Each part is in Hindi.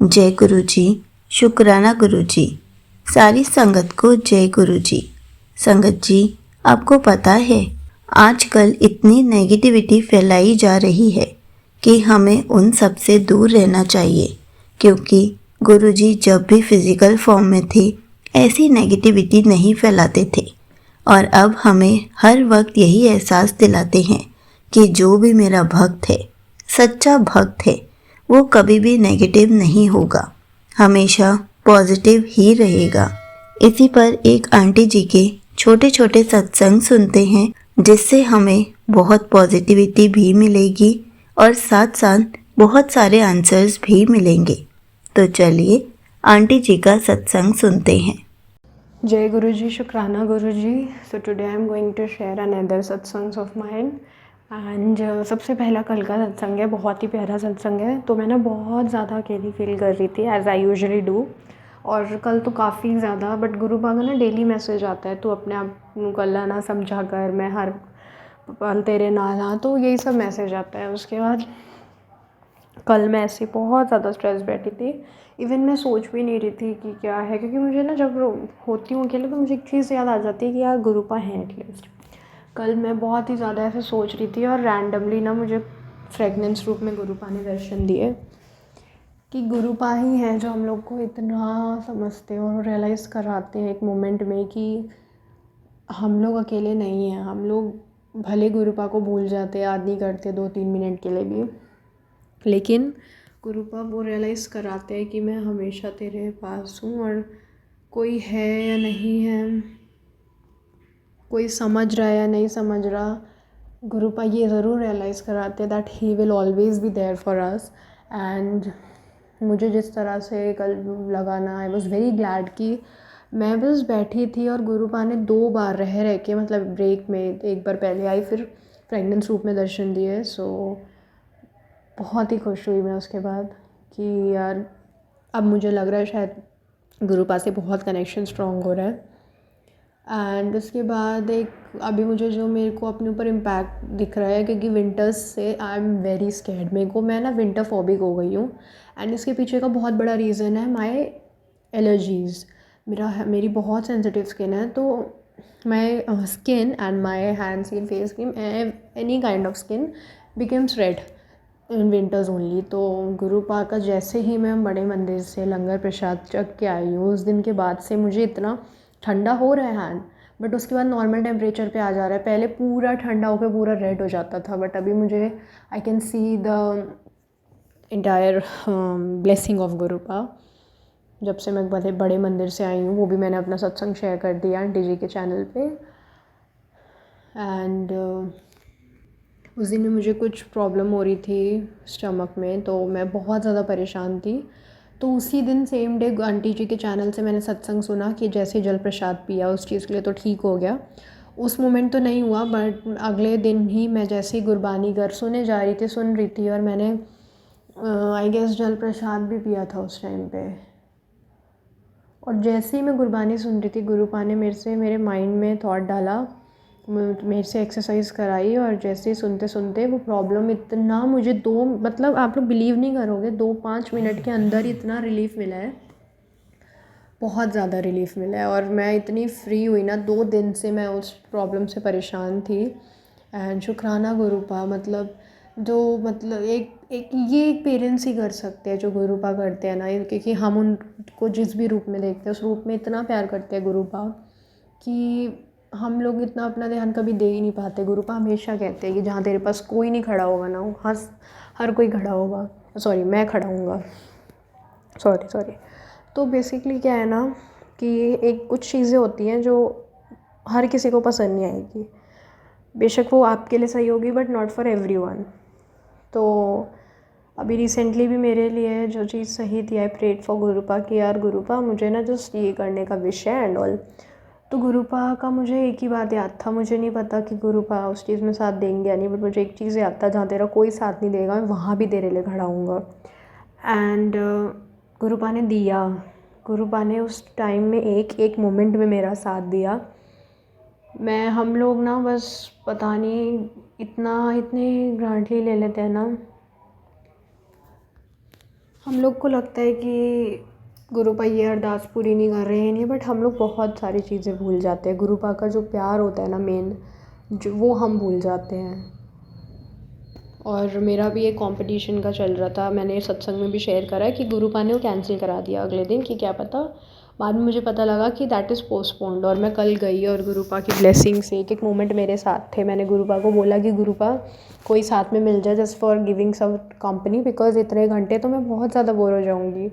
जय गुरु जी, शुक्राना गुरु जी। सारी संगत को जय गुरु जी। संगत जी, आपको पता है आजकल इतनी नेगेटिविटी फैलाई जा रही है कि हमें उन सब से दूर रहना चाहिए, क्योंकि गुरु जी जब भी फिजिकल फॉर्म में थे ऐसी नेगेटिविटी नहीं फैलाते थे। और अब हमें हर वक्त यही एहसास दिलाते हैं कि जो भी मेरा भक्त है, सच्चा भक्त है, वो कभी भी नेगेटिव नहीं होगा, हमेशा पॉजिटिव ही रहेगा। इसी पर एक आंटी जी के छोटे छोटे सत्संग सुनते हैं, जिससे हमें बहुत पॉजिटिविटी भी मिलेगी और साथ साथ बहुत सारे आंसर्स भी मिलेंगे। तो चलिए आंटी जी का सत्संग सुनते हैं। जय गुरु जी, शुक्राना Guru ji. So today I am going to share another satsangs of mine. And सबसे पहला कल का सत्संग है, बहुत ही प्यारा सत्संग है। तो मैं ना बहुत ज़्यादा अकेली फील कर रही थी, एज आई यूजुअली डू। और कल तो काफ़ी ज़्यादा, बट गुरु का ना डेली मैसेज आता है, तो अपने आप को कल्ला ना समझा कर, मैं हर पल तेरे नाल हाँ, तो यही सब मैसेज आता है। उसके बाद कल मैं ऐसे बहुत ज़्यादा स्ट्रेस बैठी थी। इवन मैं सोच भी नहीं रही थी कि क्या है, क्योंकि मुझे ना जब होती हूँ अकेले तो मुझे एक चीज़ याद आ जाती है कि यार गुरुपा हैं एटलीस्ट। कल मैं बहुत ही ज़्यादा ऐसे सोच रही थी और रैंडमली ना मुझे फ्रेगनेंस रूप में गुरुपा ने दर्शन दिए कि गुरुपा ही हैं जो हम लोग को इतना समझते हैं और रियलाइज़ कराते हैं एक मोमेंट में कि हम लोग अकेले नहीं हैं। हम लोग भले गुरुपा को भूल जाते, याद नहीं करते 2-3 मिनट के लिए भी, लेकिन गुरुपा वो रियलाइज़ कराते हैं कि मैं हमेशा तेरे पास हूँ। और कोई है या नहीं है, कोई समझ रहा है या नहीं समझ रहा, गुरुपा ये ज़रूर रियलाइज़ कराते हैं that he will always be there for us. And मुझे जिस तरह से कल लगा ना, आई वॉज़ वेरी ग्लैड कि मैं बस बैठी थी और गुरुपा ने 2 बार रह रह के, मतलब ब्रेक में एक बार पहले आई, फिर प्रेग्नेंस रूप में दर्शन दिए। सो बहुत ही खुश हुई मैं उसके बाद कि यार अब मुझे लग रहा है शायद गुरुपा से बहुत कनेक्शन स्ट्रॉन्ग हो रहा है। एंड उसके बाद एक अभी मुझे जो मेरे को अपने ऊपर इम्पैक्ट दिख रहा है, क्योंकि विंटर्स से आई एम वेरी स्कैर्ड। मेरे को, मैं ना विंटर फोबिक हो गई हूँ। एंड इसके पीछे का बहुत बड़ा रीज़न है माई एलर्जीज़। मेरी बहुत सेंसिटिव स्किन है, तो my skin and my hand skin, face cream, any kind of skin becomes red in winters only. तो गुरुपा का जैसे ही मैं बड़े मंदिर से लंगर प्रसाद चख के आई हूँ, उस दिन के बाद से मुझे इतना ठंडा हो रहा है हैंड, बट उसके बाद नॉर्मल टेम्परेचर पे आ जा रहा है। पहले पूरा ठंडा होकर पूरा रेड हो जाता था, बट अभी मुझे I can see the entire blessing of Gurupa. जब से मैं बड़े बड़े मंदिर से आई हूँ, वो भी मैंने अपना सत्संग शेयर कर दिया आंटी जी के चैनल पे। एंड उस दिन मुझे कुछ प्रॉब्लम हो रही थी स्टमक में, तो मैं बहुत ज़्यादा परेशान थी। तो उसी दिन सेम डे आंटी जी के चैनल से मैंने सत्संग सुना कि जैसे जल प्रसाद पिया उस चीज़ के लिए तो ठीक हो गया। उस मोमेंट तो नहीं हुआ, बट अगले दिन ही मैं जैसे ही गुरबानी घर सुन रही थी, और मैंने आई गेस जल प्रसाद भी पिया था उस टाइम पे। और जैसे ही मैं गुरबानी सुन रही थी, गुरुपा ने मेरे माइंड में थॉट डाला, मेरे से एक्सरसाइज कराई, और जैसे ही सुनते सुनते वो प्रॉब्लम इतना मुझे मतलब आप लोग बिलीव नहीं करोगे, 2-5 मिनट के अंदर ही इतना रिलीफ मिला है, बहुत ज़्यादा रिलीफ मिला है। और मैं इतनी फ्री हुई ना, 2 दिन से मैं उस प्रॉब्लम से परेशान थी। एंड शुक्राना गुरुपा, मतलब जो मतलब एक पेरेंट्स ही कर सकते हैं जो गुरुपा करते हैं ना, क्योंकि हम उनको जिस भी रूप में देखते हैं उस रूप में इतना प्यार करते हैं गुरुपा कि हम लोग इतना अपना ध्यान कभी दे ही नहीं पाते। गुरुपा हमेशा कहते हैं कि जहाँ तेरे पास कोई नहीं खड़ा होगा ना, हर कोई खड़ा होगा, सॉरी मैं खड़ा हूँगा, सॉरी। तो बेसिकली क्या है ना कि एक कुछ चीज़ें होती हैं जो हर किसी को पसंद नहीं आएगी, बेशक वो आपके लिए सही होगी, बट नॉट फॉर एवरीवन। तो अभी रिसेंटली भी मेरे लिए जो चीज़ सही थी, आई प्रेड फॉर गुरुपा कि यार गुरुपा मुझे ना जस्ट ये करने का विश है एंड ऑल। तो गुरुपा का मुझे एक ही बात याद था, मुझे नहीं पता कि गुरुपा उस चीज़ में साथ देंगे या नहीं, बट मुझे एक चीज़ याद था, जहाँ तेरा कोई साथ नहीं देगा मैं वहाँ भी तेरे लिए खड़ा हूँगा। एंड गुरुपा ने दिया, गुरुपा ने उस टाइम में एक एक मोमेंट में मेरा साथ दिया। हम लोग ना बस पता नहीं इतने ग्रांटली ले लेते हैं ना हम लोग को लगता है कि गुरुपा ये अरदास पूरी नहीं कर रहे हैं नहीं, बट हम लोग बहुत सारी चीज़ें भूल जाते हैं। गुरुपा का जो प्यार होता है ना मेन, जो वो हम भूल जाते हैं। और मेरा भी एक कंपटीशन का चल रहा था, मैंने सत्संग में भी शेयर करा है कि गुरुपा ने वो कैंसिल करा दिया अगले दिन, कि क्या पता, बाद में मुझे पता लगा कि दैट इज़ पोस्टपोन्ड। और मैं कल गई और गुरुपा की ब्लेसिंग से एक एक मोमेंट मेरे साथ थे। मैंने गुरुपा को बोला कि गुरुपा कोई साथ में मिल जाए just for giving some company, because इतने घंटे तो मैं बहुत ज़्यादा बोर हो जाऊँगी।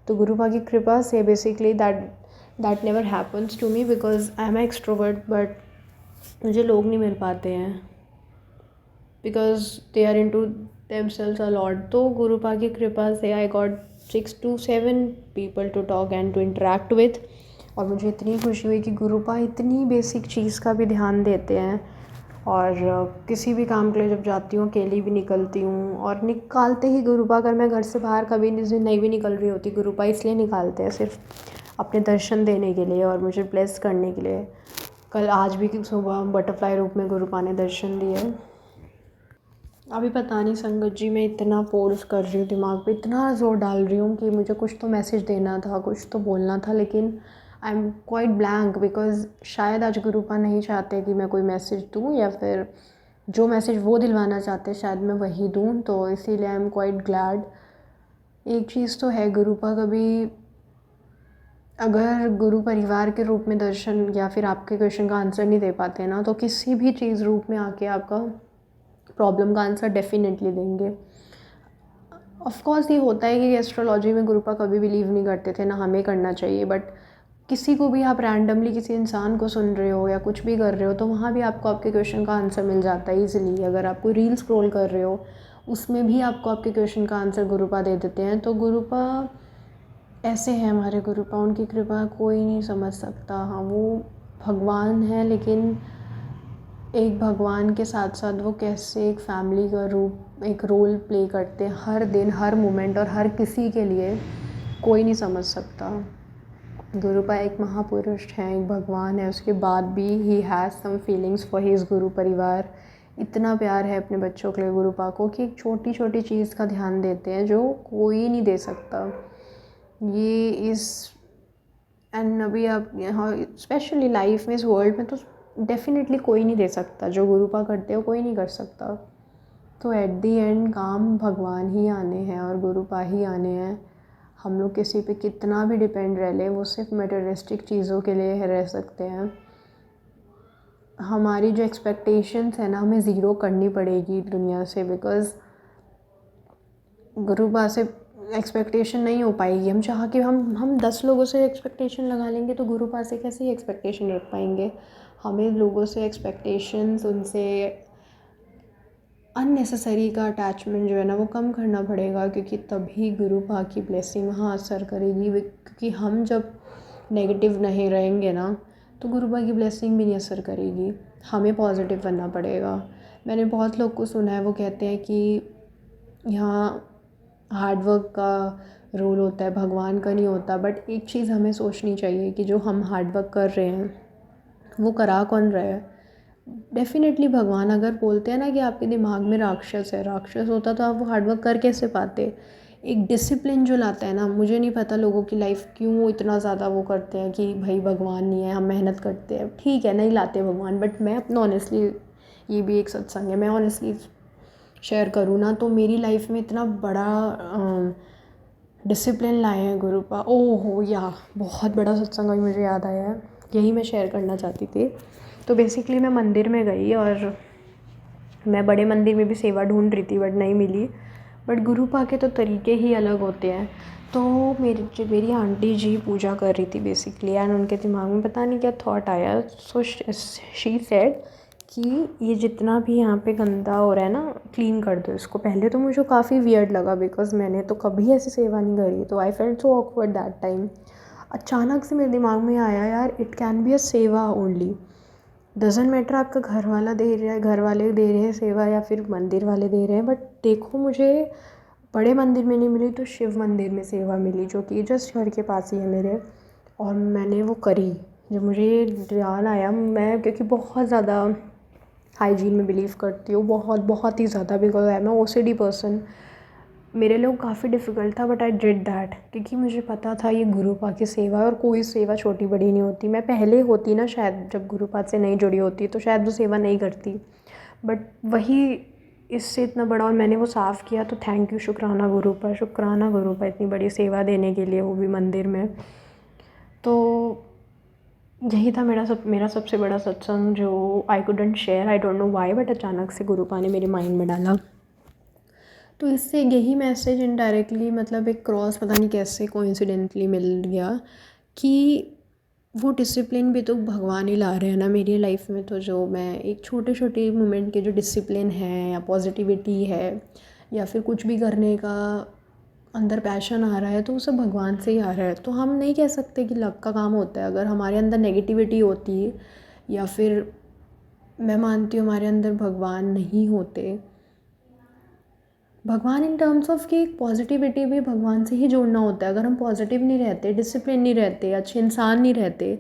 तो गुरुपा की कृपा से basically that never happens to me, because I am extrovert, but मुझे लोग नहीं मिल पाते हैं because they are into themselves a lot। तो गुरुपा की कृपा से I got 6 to 7 people to talk and to interact with. और मुझे इतनी खुशी हुई कि गुरुपा इतनी बेसिक चीज़ का भी ध्यान देते हैं। और किसी भी काम के लिए जब जाती हूँ अकेली भी निकलती हूँ, और निकालते ही गुरुपा, अगर मैं घर से बाहर कभी नहीं भी निकल रही होती, गुरुपा इसलिए निकालते हैं सिर्फ अपने दर्शन देने के लिए और मुझे ब्लेस करने के लिए। कल आज भी सुबह बटरफ्लाई रूप में गुरुपा ने दर्शन दिए। अभी पता नहीं संगत जी, मैं इतना फोर्स कर रही हूँ, दिमाग पे इतना ज़ोर डाल रही हूँ कि मुझे कुछ तो मैसेज देना था, कुछ तो बोलना था, लेकिन I am quite blank, because शायद आज गुरुपा नहीं चाहते कि मैं कोई मैसेज दूँ, या फिर जो मैसेज वो दिलवाना चाहते हैं शायद मैं वही दूँ। तो इसीलिए आई एम क्वाइट ग्लैड। एक चीज़ तो है, गुरुपा कभी अगर गुरु परिवार के रूप में दर्शन या फिर आपके क्वेश्चन का आंसर नहीं दे पाते ना, तो किसी भी चीज़ रूप में आके आपका प्रॉब्लम का आंसर डेफिनेटली देंगे। ऑफ कोर्स ये होता है कि एस्ट्रोलॉजी में गुरुपा कभी बिलीव नहीं करते थे, ना हमें करना चाहिए, बट किसी को भी आप रैंडमली किसी इंसान को सुन रहे हो या कुछ भी कर रहे हो, तो वहाँ भी आपको आपके क्वेश्चन का आंसर मिल जाता है ईजिली। अगर आप कोई रील स्क्रॉल कर रहे हो, उसमें भी आपको आपके क्वेश्चन का आंसर गुरुपा दे देते हैं। तो गुरुपा ऐसे हैं, हमारे गुरुपा, उनकी कृपा कोई नहीं समझ सकता। हाँ, वो भगवान है, लेकिन एक भगवान के साथ साथ वो कैसे एक फैमिली का रूप, एक रोल प्ले करते हैं हर दिन, हर मोमेंट और हर किसी के लिए, कोई नहीं समझ सकता। गुरुपा एक महापुरुष हैं, एक भगवान है, उसके बाद भी he has some feelings for his गुरु परिवार। इतना प्यार है अपने बच्चों के लिए गुरुपा को कि एक छोटी छोटी चीज़ का ध्यान देते हैं जो कोई नहीं दे सकता। ये इस एंड अभी आप यहाँ स्पेशली लाइफ में, इस वर्ल्ड में, तो डेफिनेटली कोई नहीं दे सकता जो गुरुपा करते हो, कोई नहीं कर सकता। तो एट दी एंड काम भगवान ही आने हैं और गुरुपा ही आने हैं। हम लोग किसी पे कितना भी डिपेंड रह ले, वो सिर्फ मटेरियलिस्टिक चीज़ों के लिए रह सकते हैं। हमारी जो एक्सपेक्टेशंस है ना, हमें ज़ीरो करनी पड़ेगी दुनिया से, बिकॉज़ गुरुपा से एक्सपेक्टेशन नहीं हो पाएगी। हम चाह के हम 10 लोगों से एक्सपेक्टेशन लगा लेंगे, तो गुरुपा से कैसे एक्सपेक्टेशन रख पाएंगे। हमें लोगों से एक्सपेक्टेशंस, उनसे अननेसेसरी का अटैचमेंट जो है ना, वो कम करना पड़ेगा, क्योंकि तभी गुरुपा की ब्लेसिंग वहाँ असर करेगी। क्योंकि हम जब नेगेटिव नहीं रहेंगे ना, तो गुरुपा की ब्लेसिंग भी नहीं असर करेगी। हमें पॉजिटिव बनना पड़ेगा। मैंने बहुत लोग को सुना है, वो कहते हैं कि यहाँ हार्ड वर्क का रोल होता है, भगवान का नहीं होता। बट एक चीज़ हमें सोचनी चाहिए कि जो हम हार्ड वर्क कर रहे हैं, वो करा कौन रहा है। डेफिनेटली भगवान। अगर बोलते हैं ना कि आपके दिमाग में राक्षस है, राक्षस होता तो आप वो हार्डवर्क कर कैसे पाते। एक डिसिप्लिन जो लाता है ना, मुझे नहीं पता लोगों की लाइफ क्यों इतना ज़्यादा वो करते हैं कि भाई भगवान नहीं है, हम मेहनत करते हैं, ठीक है नहीं लाते भगवान, बट मैं अपना ऑनेस्टली, ये भी एक सत्संग है, मैं ऑनेस्टली शेयर करूँ ना, तो मेरी लाइफ में इतना बड़ा डिसिप्लिन लाए हैं गुरुपा। ओह हो या बहुत बड़ा सत्संग अभी मुझे याद आया है, यही मैं शेयर करना चाहती थी। तो बेसिकली मैं मंदिर में गई और मैं बड़े मंदिर में भी सेवा ढूंढ रही थी, बट नहीं मिली। बट गुरुपा के तो तरीके ही अलग होते हैं। तो मेरी आंटी जी पूजा कर रही थी बेसिकली, एंड उनके दिमाग में पता नहीं क्या थॉट आया। सो शी सेड कि ये जितना भी यहाँ पे गंदा हो रहा है ना, क्लीन कर दो इसको। पहले तो मुझे काफ़ी वियर्ड लगा, बिकॉज मैंने तो कभी ऐसी सेवा नहीं करी, तो I felt so awkward that time. अचानक से मेरे दिमाग में आया, यार इट कैन बी अ सेवा ओनली। डजेंट मैटर आपका घर वाला दे रहा है, घर वाले दे रहे हैं सेवा या फिर मंदिर वाले दे रहे हैं, बट देखो मुझे बड़े मंदिर में नहीं मिली तो शिव मंदिर में सेवा मिली, जो कि जस्ट घर के पास ही है मेरे। और मैंने वो करी। जब मुझे ध्यान आया, मैं क्योंकि बहुत ज़्यादा हाइजीन में बिलीव करती हूँ, बहुत बहुत ही ज़्यादा, because I am a OCD person. मेरे लिए काफ़ी डिफ़िकल्ट था, बट आई डिड दैट, क्योंकि मुझे पता था ये गुरुपा की सेवा है और कोई सेवा छोटी बड़ी नहीं होती। मैं पहले होती ना शायद, जब गुरुपा से नहीं जुड़ी होती तो शायद वो सेवा नहीं करती, बट वही इससे इतना बड़ा और मैंने वो साफ़ किया, तो थैंक यू, शुक्राना गुरुपा इतनी बड़ी सेवा देने के लिए, वो भी मंदिर में। तो यही था मेरा सबसे बड़ा सत्संग जो I couldn't share, I don't know why, but अचानक से गुरुपा ने मेरे माइंड में डाला। तो इससे यही मैसेज इनडायरेक्टली, मतलब एक क्रॉस पता नहीं कैसे कोइंसिडेंटली मिल गया कि वो डिसिप्लिन भी तो भगवान ही ला रहे हैं ना मेरी लाइफ में। तो जो मैं एक छोटे छोटे मोमेंट के जो डिसिप्लिन है या पॉजिटिविटी है या फिर कुछ भी करने का अंदर पैशन आ रहा है, तो वो सब भगवान से ही आ रहा है। तो हम नहीं कह सकते कि लक का काम होता है। अगर हमारे अंदर नेगेटिविटी होती है या फिर मैं मानती हूँ हमारे अंदर भगवान नहीं होते, भगवान इन टर्म्स ऑफ कि पॉजिटिविटी भी भगवान से ही जोड़ना होता है। अगर हम पॉजिटिव नहीं रहते, डिसिप्लिन नहीं रहते, अच्छे इंसान नहीं रहते,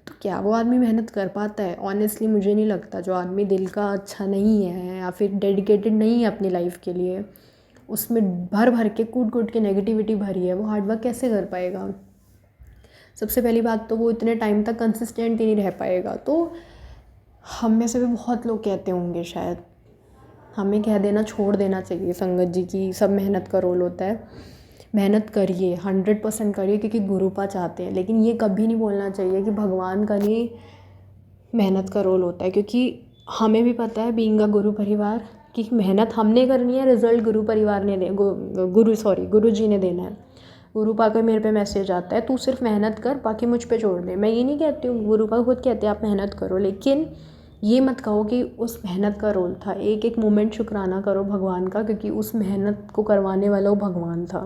तो क्या वो आदमी मेहनत कर पाता है? ऑनेस्टली मुझे नहीं लगता। जो आदमी दिल का अच्छा नहीं है या फिर डेडिकेटेड नहीं है अपनी लाइफ के लिए, उसमें भर भर के कूट के नेगेटिविटी भरी है, वो हार्डवर्क कैसे कर पाएगा? सबसे पहली बात तो वो इतने टाइम तक कंसिस्टेंट ही नहीं रह पाएगा। तो हम में से भी बहुत लोग कहते होंगे शायद, हमें कह देना छोड़ देना चाहिए संगत जी की सब मेहनत का रोल होता है। मेहनत करिए, 100% करिए, क्योंकि गुरुपा चाहते हैं। लेकिन ये कभी नहीं बोलना चाहिए कि भगवान का नहीं मेहनत का रोल होता है, क्योंकि हमें भी पता है बीइंग अ गुरु परिवार कि मेहनत हमने करनी है, रिज़ल्ट गुरु परिवार ने गुरु जी ने देना है। गुरुपा का मेरे पे मैसेज आता है, तू सिर्फ मेहनत कर, बाकी मुझ पे छोड़ दे। मैं ये नहीं कहती हूँ, गुरुपा खुद कहते हैं आप मेहनत करो, लेकिन ये मत कहो कि उस मेहनत का रोल था। एक एक मोमेंट शुक्राना करो भगवान का, क्योंकि उस मेहनत को करवाने वाला वो भगवान था।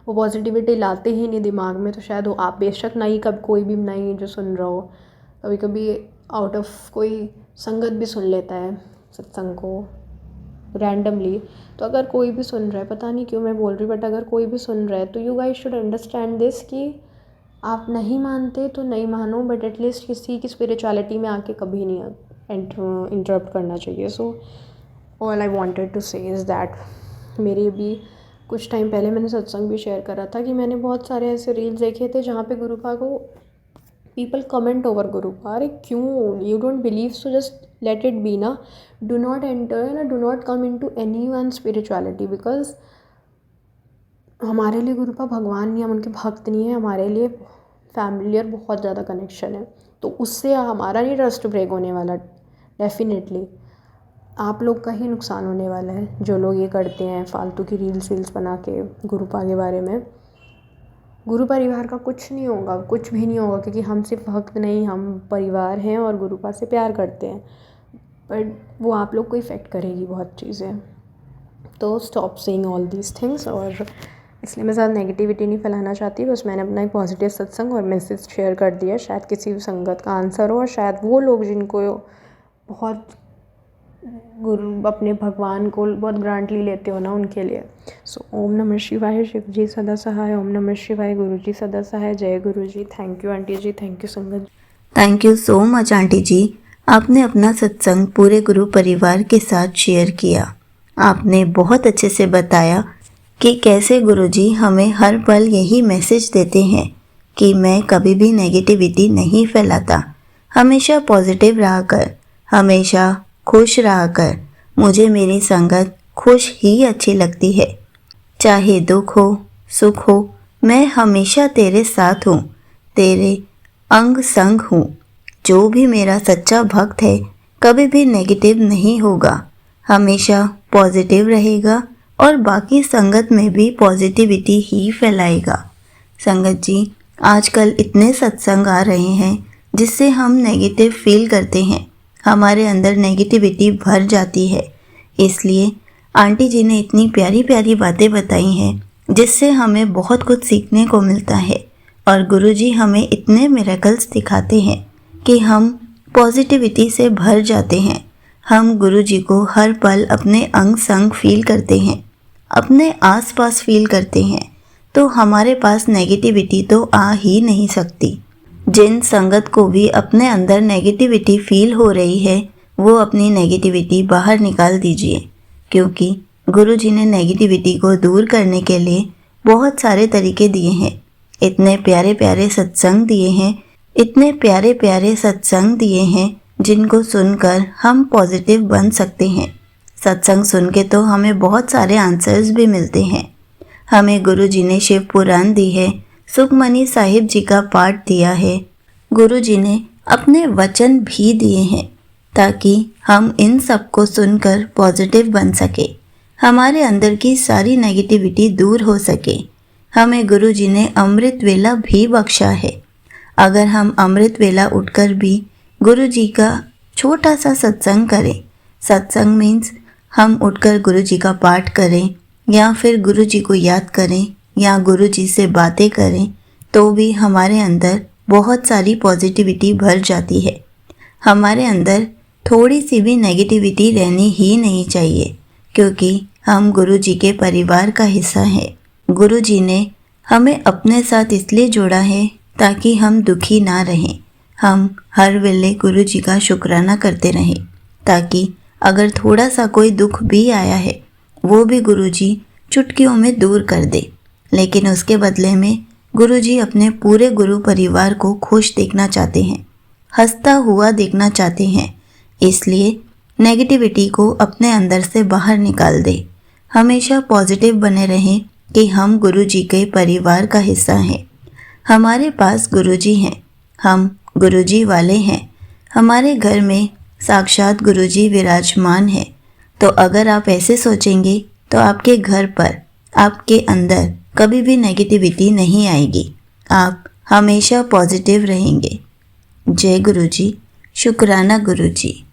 वो पॉजिटिविटी लाते ही नहीं दिमाग में, तो शायद वो आप बेशक नहीं, कब कोई भी नहीं जो सुन रहा हो, कभी कभी आउट ऑफ कोई संगत भी सुन लेता है सत्संग को रैंडमली। तो अगर कोई भी सुन रहा है, पता नहीं क्यों मैं बोल रही हूँ, बट अगर कोई भी सुन रहा है तो you guys should understand this कि आप नहीं मानते तो नहीं मानो, बट एटलीस्ट किसी की स्पिरिचुअलिटी में आके कभी नहीं इंटरप्ट करना चाहिए। So all I wanted to say is that मेरी भी कुछ टाइम पहले मैंने सत्संग भी शेयर करा था कि मैंने बहुत सारे ऐसे रील्स देखे थे जहाँ पे गुरुपा को पीपल कमेंट ओवर गुरुपा, अरे क्यों, you don't believe, so just let it be ना, डू नॉट एंटर ना, do not come into any one spirituality, because हमारे लिए गुरुपा भगवान नहीं, हम उनके भक्त नहीं है, हमारे लिए फैमिलियर बहुत ज़्यादा कनेक्शन है। तो उससे हमारा नहीं ट्रस्ट ब्रेक होने वाला, डेफिनेटली आप लोग का ही नुकसान होने वाला है जो लोग ये करते हैं फालतू की रील्स बना के गुरुपा के बारे में। गुरु परिवार का कुछ नहीं होगा, कुछ भी नहीं होगा, क्योंकि हम सिर्फ भक्त नहीं, हम परिवार हैं और गुरुपा से प्यार करते हैं, बट वो आप लोग को इफ़ेक्ट करेगी बहुत चीज़ें। तो stop saying all these things. और इसलिए मैं ज़्यादा नेगेटिविटी नहीं फैलाना चाहती, बस मैंने अपना एक पॉजिटिव सत्संग और मैसेज शेयर कर दिया, शायद किसी भी संगत का आंसर हो, और शायद वो लोग जिनको बहुत गुरु अपने भगवान को बहुत ग्रांटली लेते हो ना, उनके लिए। सो ओम नमः शिवाय, शिव जी सदा सहाय, ओम नमः शिवाय, गुरु जी सदा सहाय, जय Guru ji. Thank you aunty ji, thank you sangat. Thank you so much aunty ji, आपने अपना सत्संग पूरे गुरु परिवार के साथ शेयर किया। आपने बहुत अच्छे से बताया कि कैसे गुरुजी हमें हर पल यही मैसेज देते हैं कि मैं कभी भी नेगेटिविटी नहीं फैलाता, हमेशा पॉजिटिव रहा कर, हमेशा खुश रहा कर। मुझे मेरी संगत खुश ही अच्छी लगती है, चाहे दुख हो सुख हो, मैं हमेशा तेरे साथ हूँ, तेरे अंग संग हूँ। जो भी मेरा सच्चा भक्त है कभी भी नेगेटिव नहीं होगा, हमेशा पॉजिटिव रहेगा और बाकी संगत में भी पॉजिटिविटी ही फैलाएगा। संगत जी, आजकल इतने सत्संग आ रहे हैं जिससे हम नेगेटिव फील करते हैं, हमारे अंदर नेगेटिविटी भर जाती है। इसलिए आंटी जी ने इतनी प्यारी प्यारी बातें बताई हैं जिससे हमें बहुत कुछ सीखने को मिलता है, और गुरुजी हमें इतने मिरेकल्स दिखाते हैं कि हम पॉजिटिविटी से भर जाते हैं। हम गुरुजी को हर पल अपने अंग संग फील करते हैं, अपने आसपास फील करते हैं, तो हमारे पास नेगेटिविटी तो आ ही नहीं सकती। जिन संगत को भी अपने अंदर नेगेटिविटी फील हो रही है वो अपनी नेगेटिविटी बाहर निकाल दीजिए, क्योंकि गुरुजी ने नेगेटिविटी को दूर करने के लिए बहुत सारे तरीके दिए हैं। इतने प्यारे प्यारे सत्संग दिए हैं, इतने प्यारे प्यारे सत्संग दिए हैं जिनको सुनकर हम पॉजिटिव बन सकते हैं। सत्संग सुन के तो हमें बहुत सारे आंसर्स भी मिलते हैं। हमें गुरुजी ने शिव पुराण दी है, सुखमनी साहिब जी का पाठ दिया है। गुरुजी ने अपने वचन भी दिए हैं ताकि हम इन सब को सुनकर पॉजिटिव बन सके, हमारे अंदर की सारी नेगेटिविटी दूर हो सके। हमें गुरुजी ने अमृत वेला भी बख्शा है। अगर हम अमृत वेला उठकर भी गुरुजी का छोटा सा सत्संग करें, सत्संग मीन्स हम उठकर गुरुजी का पाठ करें या फिर गुरुजी को याद करें या गुरुजी से बातें करें, तो भी हमारे अंदर बहुत सारी पॉजिटिविटी भर जाती है। हमारे अंदर थोड़ी सी भी नेगेटिविटी रहनी ही नहीं चाहिए, क्योंकि हम गुरुजी के परिवार का हिस्सा हैं। गुरुजी ने हमें अपने साथ इसलिए जोड़ा है ताकि हम दुखी ना रहें। हम हर वेले गुरुजी का शुक्राना करते रहें, ताकि अगर थोड़ा सा कोई दुख भी आया है वो भी गुरुजी चुटकियों में दूर कर दे। लेकिन उसके बदले में गुरुजी अपने पूरे गुरु परिवार को खुश देखना चाहते हैं, हंसता हुआ देखना चाहते हैं। इसलिए नेगेटिविटी को अपने अंदर से बाहर निकाल दे। हमेशा पॉजिटिव बने रहें कि हम गुरुजी के परिवार का हिस्सा हैं। हमारे पास गुरुजी हैं, हम गुरुजी वाले हैं। हमारे घर में साक्षात गुरुजी विराजमान है। तो अगर आप ऐसे सोचेंगे तो आपके घर पर, आपके अंदर कभी भी नेगेटिविटी नहीं आएगी। आप हमेशा पॉजिटिव रहेंगे। जय गुरुजी, शुक्राना गुरुजी।